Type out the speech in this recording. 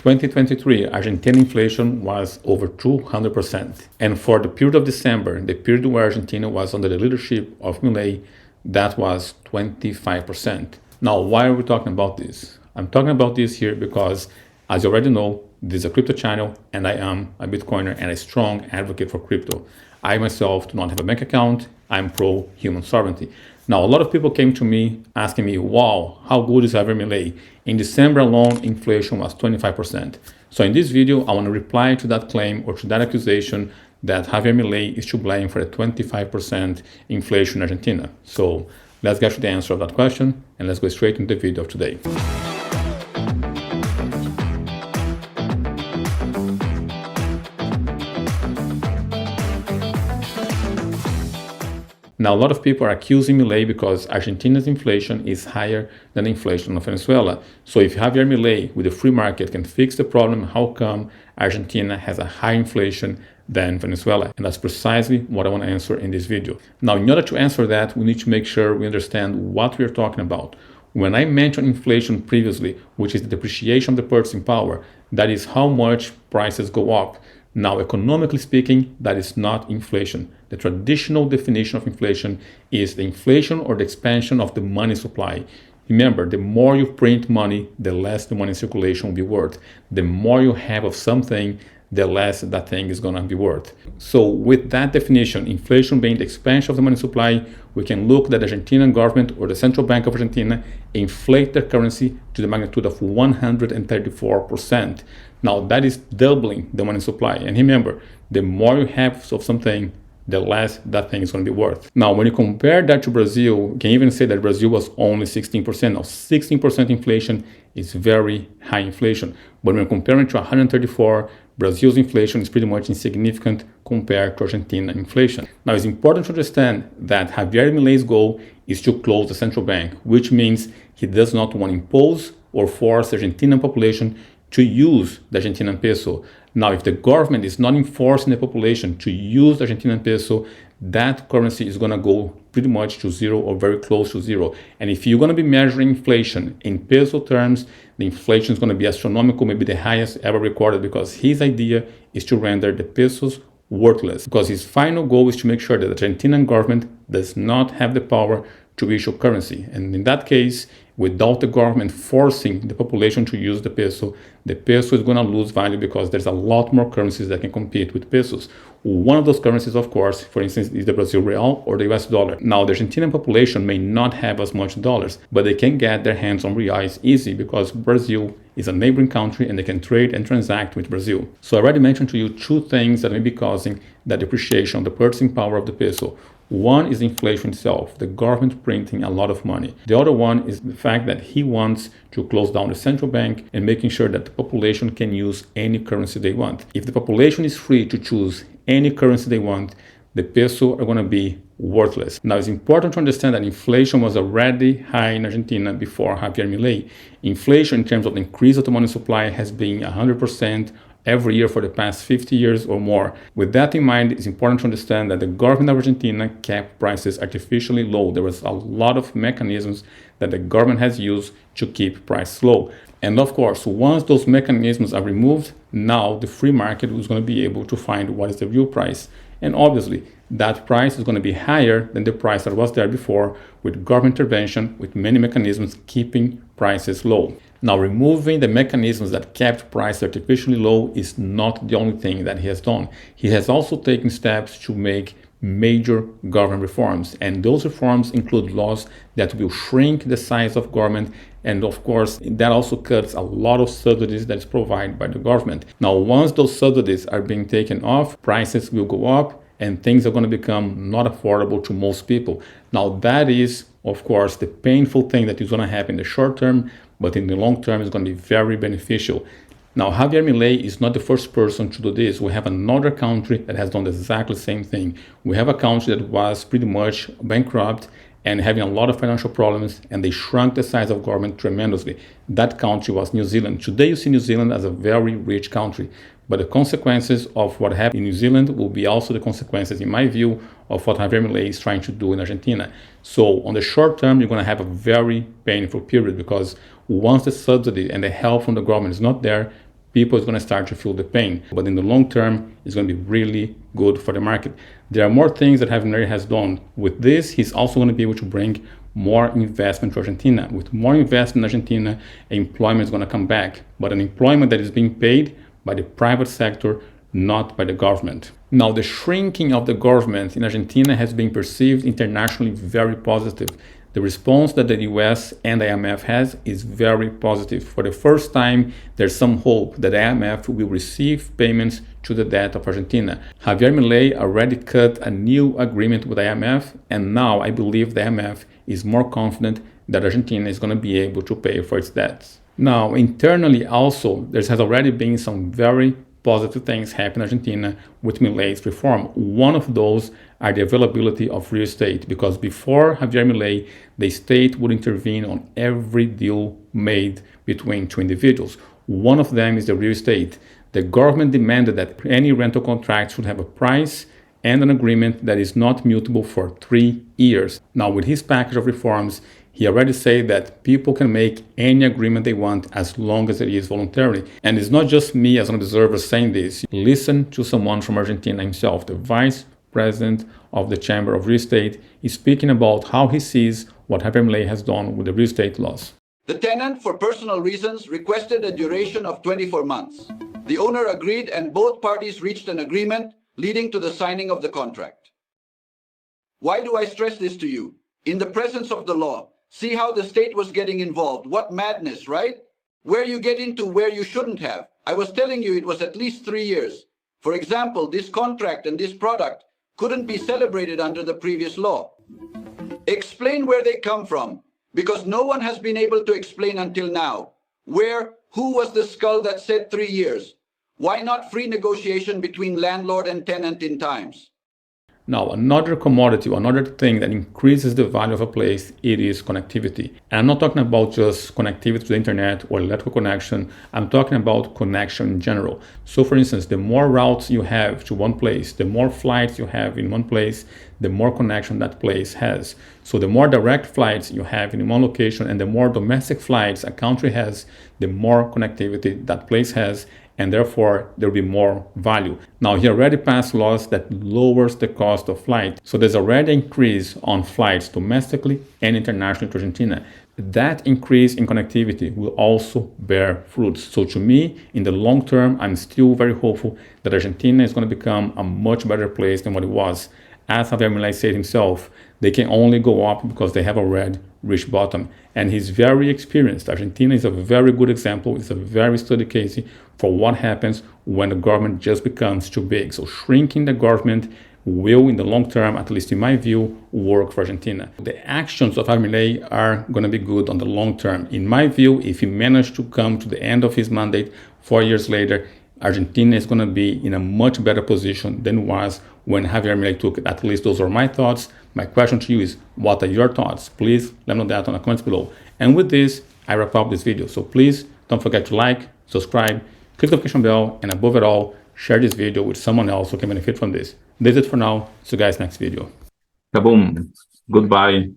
2023, Argentine inflation was over 200%. And for the period of December, the period where Argentina was under the leadership of Milei, that was 25%. Now, why are we talking about this? I'm talking about this here because, as you already know, this is a crypto channel and I am a Bitcoiner and a strong advocate for crypto. I myself do not have a bank account. I'm pro human sovereignty. Now, a lot of people came to me asking me, wow, how good is Javier Milei? In December alone, inflation was 25%. So in this video, I want to reply to that claim or to that accusation that Javier Milei is to blame for a 25% inflation in Argentina. So let's get to the answer of that question and let's go straight into the video of today. Now, a lot of people are accusing Milei because Argentina's inflation is higher than the inflation of Venezuela. So if Javier Milei with the free market can fix the problem, how come Argentina has a higher inflation than Venezuela? And that's precisely what I want to answer in this video. Now, in order to answer that, we need to make sure we understand what we are talking about. When I mentioned inflation previously, which is the depreciation of the purchasing power, that is how much prices go up. Now, economically speaking, that is not inflation. The traditional definition of inflation is the inflation or the expansion of the money supply. Remember, the more you print money, the less the money in circulation will be worth. The more you have of something, the less that thing is going to be worth. So with that definition, inflation being the expansion of the money supply, we can look that the Argentinian government or the Central Bank of Argentina inflate their currency to the magnitude of 134%. Now that is doubling the money supply. And remember, the more you have of something, the less that thing is going to be worth. Now, when you compare that to Brazil, you can even say that Brazil was only 16%. Now, 16% inflation is very high inflation. But when comparing to 134, Brazil's inflation is pretty much insignificant compared to Argentina inflation. Now, it's important to understand that Javier Milei's goal is to close the central bank, which means he does not want to impose or force the Argentinian population to use the Argentinian peso. Now, if the government is not enforcing the population to use the Argentinian peso, that currency is going to go pretty much to zero or very close to zero. And if you're going to be measuring inflation in peso terms, the inflation is going to be astronomical, maybe the highest ever recorded, because his idea is to render the pesos worthless. Because his final goal is to make sure that the Argentinian government does not have the power to issue currency. And in that case, without the government forcing the population to use the peso is going to lose value because there's a lot more currencies that can compete with pesos. One of those currencies, of course, for instance, is the Brazil real or the US dollar. Now, the Argentinian population may not have as much dollars, but they can get their hands on reais easy because Brazil is a neighboring country and they can trade and transact with Brazil. So I already mentioned to you two things that may be causing that depreciation of the purchasing power of the peso. One is inflation itself, the government printing a lot of money. The other one is the fact that he wants to close down the central bank and making sure that the population can use any currency they want. If the population is free to choose any currency they want, the peso are going to be worthless. Now, it's important to understand that inflation was already high in Argentina before Javier Milei. Inflation in terms of the increase of the money supply has been 100% every year for the past 50 years or more. With that in mind, it's important to understand that the government of Argentina kept prices artificially low. There was a lot of mechanisms that the government has used to keep prices low. And of course, once those mechanisms are removed, now the free market is going to be able to find what is the real price. And obviously, that price is going to be higher than the price that was there before, with government intervention, with many mechanisms keeping prices low. Now, removing the mechanisms that kept prices artificially low is not the only thing that he has done. He has also taken steps to make major government reforms. And those reforms include laws that will shrink the size of government. And of course, that also cuts a lot of subsidies that is provided by the government. Now, once those subsidies are being taken off, prices will go up and things are going to become not affordable to most people. Now, that is, of course, the painful thing that is going to happen in the short term, but in the long term, it's going to be very beneficial. Now, Javier Milei is not the first person to do this. We have another country that has done exactly the same thing. We have a country that was pretty much bankrupt and having a lot of financial problems, and they shrunk the size of government tremendously. That country was New Zealand. Today, you see New Zealand as a very rich country, but the consequences of what happened in New Zealand will be also the consequences, in my view, of what Javier Milei is trying to do in Argentina. So on the short term, you're going to have a very painful period because once the subsidy and the help from the government is not there, people is going to start to feel the pain. But in the long term, it's going to be really good for the market. There are more things that Javier Milei has done. With this, he's also going to be able to bring more investment to Argentina. With more investment in Argentina, employment is going to come back, but an employment that is being paid by the private sector, not by the government. Now, the shrinking of the government in Argentina has been perceived internationally very positive. The response that the US and the IMF has is very positive. For the first time, there's some hope that the IMF will receive payments to the debt of Argentina. Javier Milei already cut a new agreement with the IMF, and now I believe the IMF is more confident that Argentina is going to be able to pay for its debts. Now, internally also, there has already been some very positive things happen in Argentina with Milei's reform. One of those are the availability of real estate, because before Javier Milei, the state would intervene on every deal made between two individuals. One of them is the real estate. The government demanded that any rental contract should have a price and an agreement that is not mutable for 3 years. Now, with his package of reforms, he already said that people can make any agreement they want as long as it is voluntary. And it's not just me as an observer saying this. Listen to someone from Argentina himself. The vice president of the Chamber of Real Estate is speaking about how he sees what Javier Milei has done with the real estate laws. The tenant, for personal reasons, requested a duration of 24 months. The owner agreed and both parties reached an agreement, leading to the signing of the contract. Why do I stress this to you? In the presence of the law, see how the state was getting involved. What madness, right? Where you get into where you shouldn't have. I was telling you it was at least 3 years. For example, this contract and this product couldn't be celebrated under the previous law. Explain where they come from, because no one has been able to explain until now. Who was the skull that said 3 years? Why not free negotiation between landlord and tenant in times? Now, another commodity, another thing that increases the value of a place, it is connectivity. And I'm not talking about just connectivity to the internet or electrical connection. I'm talking about connection in general. So for instance, the more routes you have to one place, the more flights you have in one place, the more connection that place has. So the more direct flights you have in one location and the more domestic flights a country has, the more connectivity that place has, and therefore there will be more value. Now, he already passed laws that lowers the cost of flight. So there's already an increase on flights domestically and internationally to Argentina. That increase in connectivity will also bear fruits. So to me, in the long term, I'm still very hopeful that Argentina is going to become a much better place than what it was. As Javier Milei said himself, they can only go up because they have already reached bottom. And he's very experienced. Argentina is a very good example. It's a very studied case for what happens when the government just becomes too big. So shrinking the government will, in the long term, at least in my view, work for Argentina. The actions of Javier Milei are going to be good on the long term. In my view, if he managed to come to the end of his mandate 4 years later, Argentina is going to be in a much better position than it was when Javier Milei took it. At least those are my thoughts. My question to you is, what are your thoughts? Please let me know that on the comments below. And with this, I wrap up this video. So please don't forget to like, subscribe, click the notification bell, and above it all, share this video with someone else who can benefit from this. That's it for now. See you guys next video. Kaboom. Goodbye.